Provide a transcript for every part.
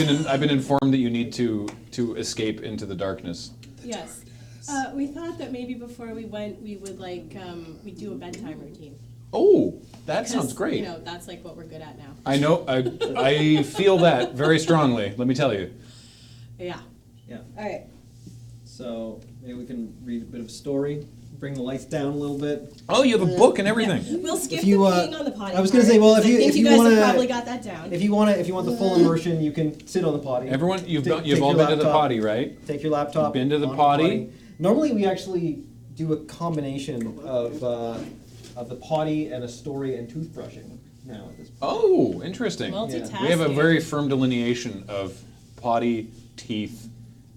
I've been informed that you need to escape into the darkness. Yes. We thought that maybe before we went, we would we'd do a bedtime routine. Oh, that sounds great. You know, that's like what we're good at now. I know. I feel that very strongly. Let me tell you. Yeah. Yeah. All right. So maybe we can read a bit of a story, bring the lights down a little bit. Oh, you have a book and everything. Yeah. We'll skip If you, the peeing on the potty. I was going to say, well, if you guys want have to, probably got that down. if you want the full immersion, you can sit on the potty. Everyone, you've Take all your been to the laptop. potty, right? Take your laptop. Been to the on potty? Normally, we actually do a combination of the potty and a story and toothbrushing now at this point. Oh, interesting. Multitasking. We have a very firm delineation of potty, teeth,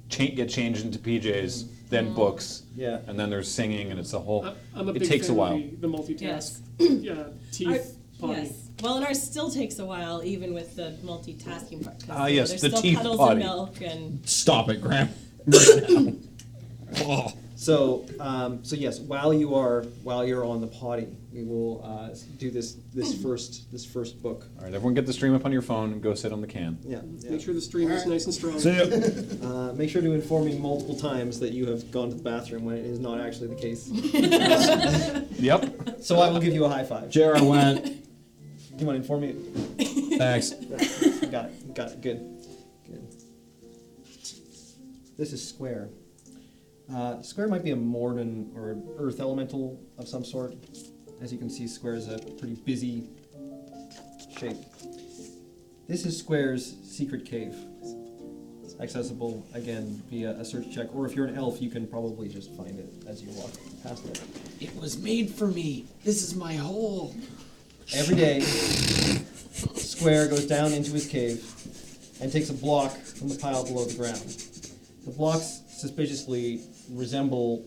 get changed into PJs, then books, Yeah. and then there's singing, and it's a whole. I'm a it big takes fan a while. of the multitask. Yes. Yeah, teeth, potty. Yes. Well, and ours still takes a while, even with the multitasking part. 'Cause, Ah, you know, yes, there's the still teeth puddles potty. of milk and. Stop it, Graham. Right now. Oh. So yes, while you're on the potty, we will do this first book. All right, everyone get the stream up on your phone and go sit on the can. Yeah. Make sure the stream is nice and strong. See ya. Make sure to inform me multiple times that you have gone to the bathroom when it is not actually the case. Yep. So I will give you a high five. Jer, I went. Do you want to inform me? Thanks. Got it. Good. This is square. Square might be a Morden or earth elemental of some sort. As you can see, square is a pretty busy shape. This is Square's secret cave. It's accessible, again, via a search check, or if you're an elf, you can probably just find it as you walk past it. It was made for me. This is my hole. Every day, Square goes down into his cave and takes a block from the pile below the ground. The blocks suspiciously resemble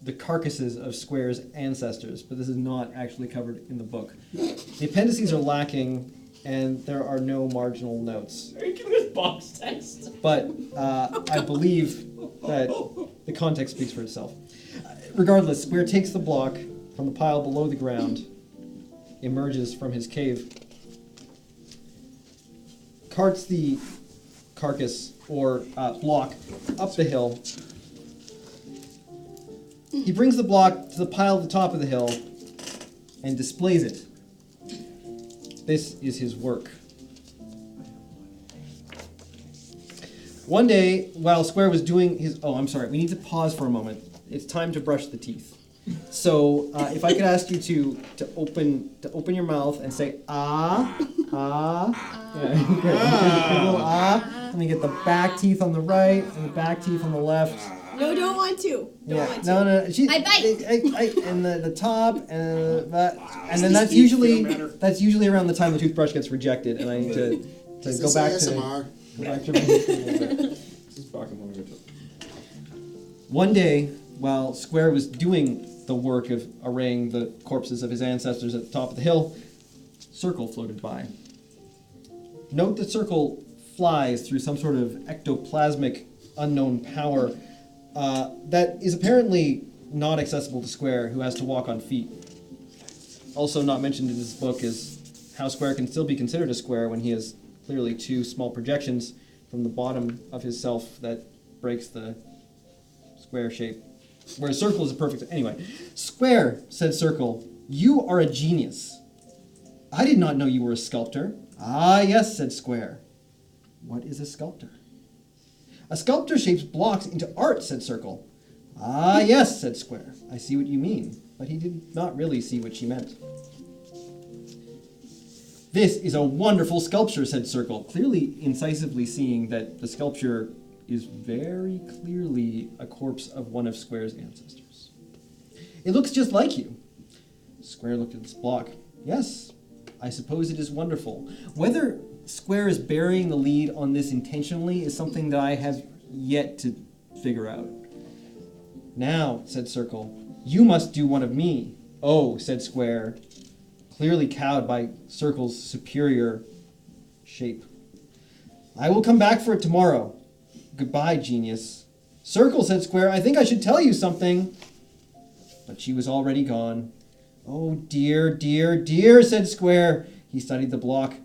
the carcasses of Square's ancestors, but this is not actually covered in the book. The appendices are lacking, and there are no marginal notes. Are you giving us box text? But I believe that the context speaks for itself. Regardless, Square takes the block from the pile below the ground, emerges from his cave, carts the carcass or block up the hill. He brings the block to the pile at the top of the hill and displays it. This is his work. One day, while Square was doing his... Oh, I'm sorry. We need to pause for a moment. It's time to brush the teeth. So, if I could ask you to open your mouth and say ah, ah. Yeah, good. A little ah. Let me get the back teeth on the right and the back teeth on the left. No, don't want to. Don't want to. No. I bite. And the top and then that's usually around the time the toothbrush gets rejected, and I need to go back to. Go back to One day, while Square was doing the work of arraying the corpses of his ancestors at the top of the hill, Circle floated by. Note that Circle flies through some sort of ectoplasmic unknown power that is apparently not accessible to Square, who has to walk on feet. Also not mentioned in this book is how Square can still be considered a square when he has clearly two small projections from the bottom of his self that breaks the square shape. Whereas Circle is a perfect... Anyway, Square, said Circle, you are a genius. I did not know you were a sculptor. Ah, yes, said Square. What is a sculptor? A sculptor shapes blocks into art, said Circle. Ah, yes, said Square. I see what you mean. But he did not really see what she meant. This is a wonderful sculpture, said Circle, clearly incisively seeing that the sculpture is very clearly a corpse of one of Square's ancestors. It looks just like you. Square looked at this block. Yes, I suppose it is wonderful. Whether Square is burying the lead on this intentionally is something that I have yet to figure out. Now, said Circle, you must do one of me. Oh, said Square, clearly cowed by Circle's superior shape. I will come back for it tomorrow. Goodbye, genius. Circle, said Square, I think I should tell you something. But she was already gone. Oh, dear, dear, dear, said Square. He studied the block.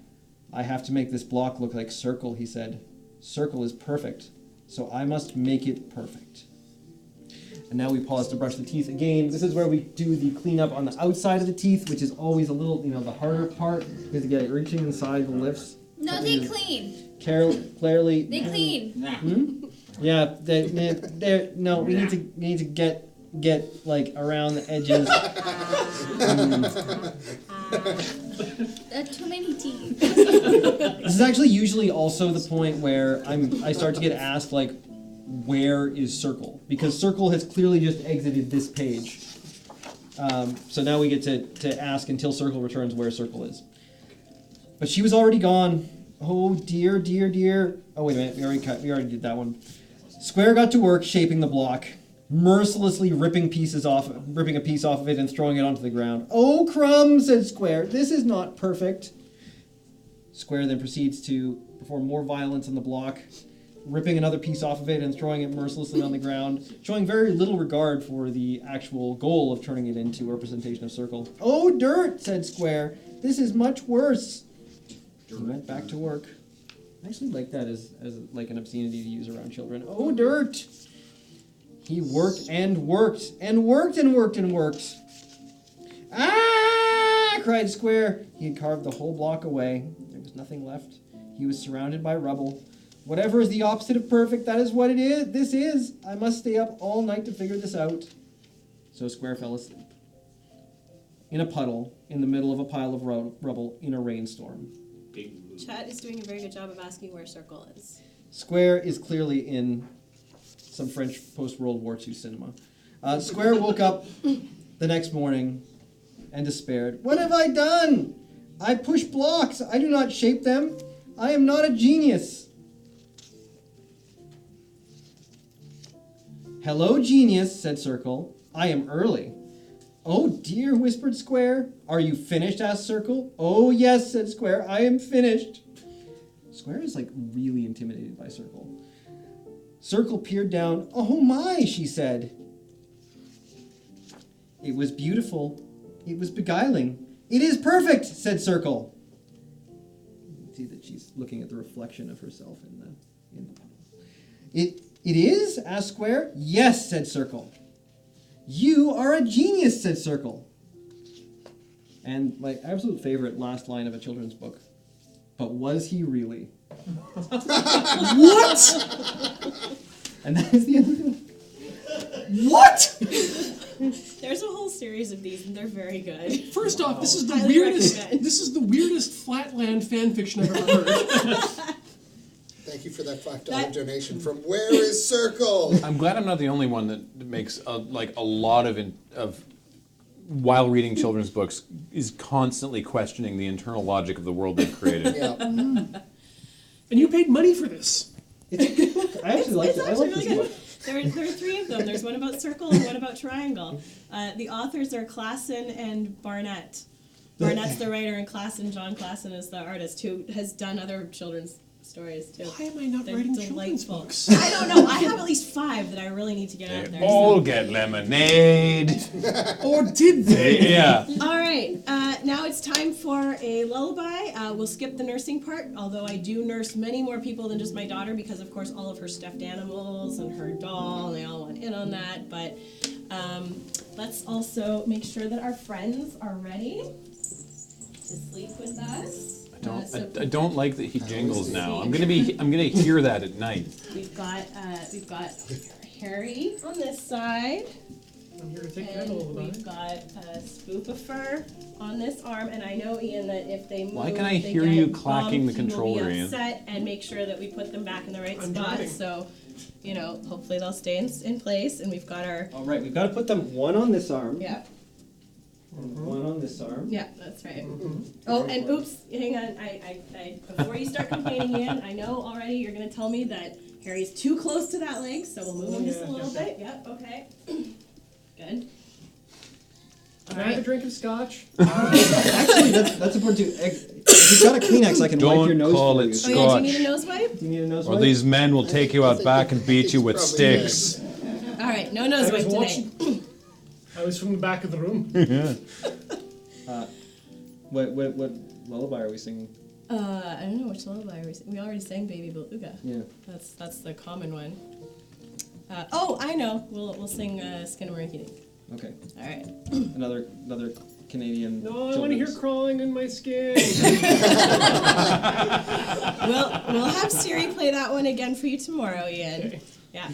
I have to make this block look like circle, he said. Circle is perfect, so I must make it perfect. And now we pause to brush the teeth again. This is where we do the cleanup on the outside of the teeth, which is always a little, the harder part, because you get it reaching inside the lips. No, they clean. Clearly. They clean. Yeah, no, we need to get like around the edges. Too many teeth. This is actually usually also the point where I start to get asked like, where is circle? Because circle has clearly just exited this page. So now we get to ask until circle returns where circle is. But she was already gone. Oh dear, dear, dear. Oh wait a minute, we already did that one. Square got to work shaping the block, mercilessly ripping a piece off of it and throwing it onto the ground. Oh crumbs, said Square. This is not perfect. Square then proceeds to perform more violence on the block, ripping another piece off of it and throwing it mercilessly on the ground, showing very little regard for the actual goal of turning it into a representation of circle. Oh, dirt, said Square. This is much worse. He went back to work. I actually like that as like an obscenity to use around children. Oh, dirt. He worked and worked and worked and worked and worked. Ah! Cried Square. He had carved the whole block away. There was nothing left. He was surrounded by rubble. Whatever is the opposite of perfect, that is what it is. This is. I must stay up all night to figure this out. So Square fell asleep. In a puddle, in the middle of a pile of rubble, in a rainstorm. Chat is doing a very good job of asking where circle is. Square is clearly in some French post-World War II cinema. Square woke up the next morning and despaired. What have I done? I push blocks. I do not shape them. I am not a genius. Hello, genius, said Circle. I am early. Oh dear, whispered Square. Are you finished? Asked Circle. Oh yes, said Square. I am finished. Square is like really intimidated by Circle. Circle peered down. Oh my, she said. It was beautiful. It was beguiling. It is perfect, said Circle. You can see that she's looking at the reflection of herself in the puddle. It is? Asked Square. Yes, said Circle. You are a genius, said Circle. And my absolute favorite last line of a children's book. But was he really? What? And that is the end of the book. What? There's a whole series of these, and they're very good. First off, this is the Highly weirdest. recommend. This is the weirdest Flatland fan fiction I've ever heard. Thank you for that $5 That- donation from Where is Circle? I'm glad I'm not the only one that makes a lot of while reading children's books is constantly questioning the internal logic of the world they've created. Yeah. And you paid money for this. It's a good book. I actually like It's it. I actually like really this good. book. There are three of them. There's one about circle and one about triangle. The authors are Klassen and Barnett. Barnett's the writer, and John Klassen is the artist who has done other children's stories too. Why am I not They're writing children's delightful. books? I don't know. I have at least 5 that I really need to get out They there. all get lemonade. Or did they? Yeah. All right, now it's time for a lullaby. We'll skip the nursing part, although I do nurse many more people than just my daughter because, of course, all of her stuffed animals and her doll, they all want in on that. But let's also make sure that our friends are ready to sleep with us. I don't like that he jingles now. I'm gonna hear that at night. We've got Harry on this side. I'm here to take care of And the lullaby. we've got Spookifer on this arm, and I know, Ian, that if they move, Why can I they hear get you clacking the bumped, controller, you will be Ian? upset and make sure that we put them back in the right I'm spot. driving. So, hopefully they'll stay in place. And we've got our All right, we've got to put them one on this arm. yeah, And one on this arm. yeah, that's right. Oh, and oops, hang on. I before you start complaining, Ian, I know already you're gonna tell me that Harry's too close to that leg, so we'll move him just a little bit. Yep. Okay. Good. Can I have a drink of scotch? Actually, that's important too. If you've got a Kleenex, I can wipe your Don't nose call for it you. Oh yeah, do you need a nose wipe? Do you need a nose Or wipe? these men will take you out back and beat you with Probably sticks. All right, no nose wipe today. I was from the back of the room. What lullaby are we singing? I don't know which lullaby we already sang Baby Beluga. Yeah. That's the common one. Oh, I know. We'll sing Skinnamarink Dink. Okay. All right. Another Canadian. No, I want to hear children's. crawling in my skin. We'll have Siri play that one again for you tomorrow, Ian. Okay. Yeah.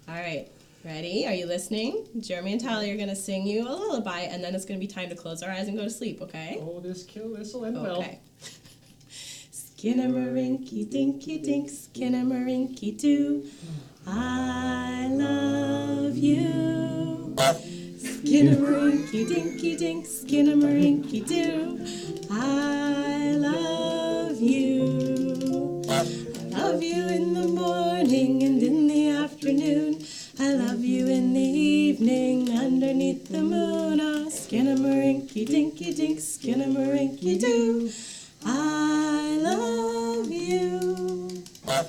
All right. Ready? Are you listening? Jeremy and Tally are gonna sing you a lullaby, and then it's gonna be time to close our eyes and go to sleep. Okay? Oh, this'll end well. Okay. Skinnamarink dinky dink, skinnamarink doo. I love you. Skinnamarink dinky dink, skinnamarink doo. I love you. I love you in the morning and in the afternoon. I love you in the evening underneath the moon. Oh, skinnamarink dinky dink, skinnamarink doo. I love you. All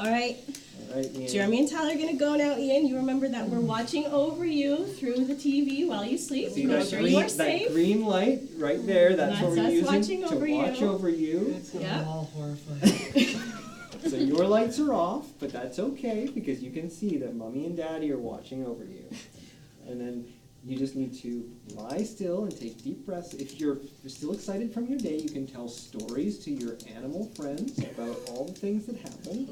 right. All right, Ian. Jeremy and Tyler are going to go now, Ian. You remember that we're watching over you through the TV while you sleep. See Make that sure green, you are that safe. green light right there? That's what That's we're us using watching to over watch you. over you. It's Yeah. all horrifying. So your lights are off, but that's okay because you can see that Mommy and Daddy are watching over you. And then you just need to lie still and take deep breaths. If you're still excited from your day, you can tell stories to your animal friends about all the things that happened.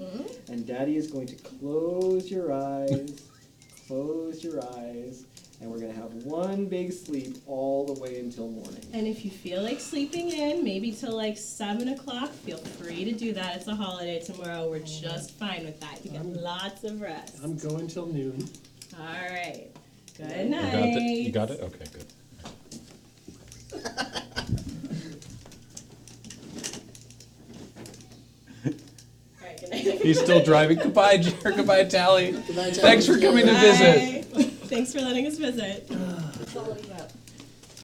And Daddy is going to close your eyes, and we're going to have one big sleep all the way until morning. And if you feel like sleeping in, maybe till like 7 o'clock, feel free to do that. It's a holiday tomorrow. We're just fine with that. You get lots of rest. I'm going till noon. All right. Good You night. got it? You got it? Okay, good. All right, good night. He's still driving. Goodbye, Jer. Goodbye, Tally. Good night, Thanks for Tally. coming to visit. Bye. Thanks for letting us visit. That's all I got.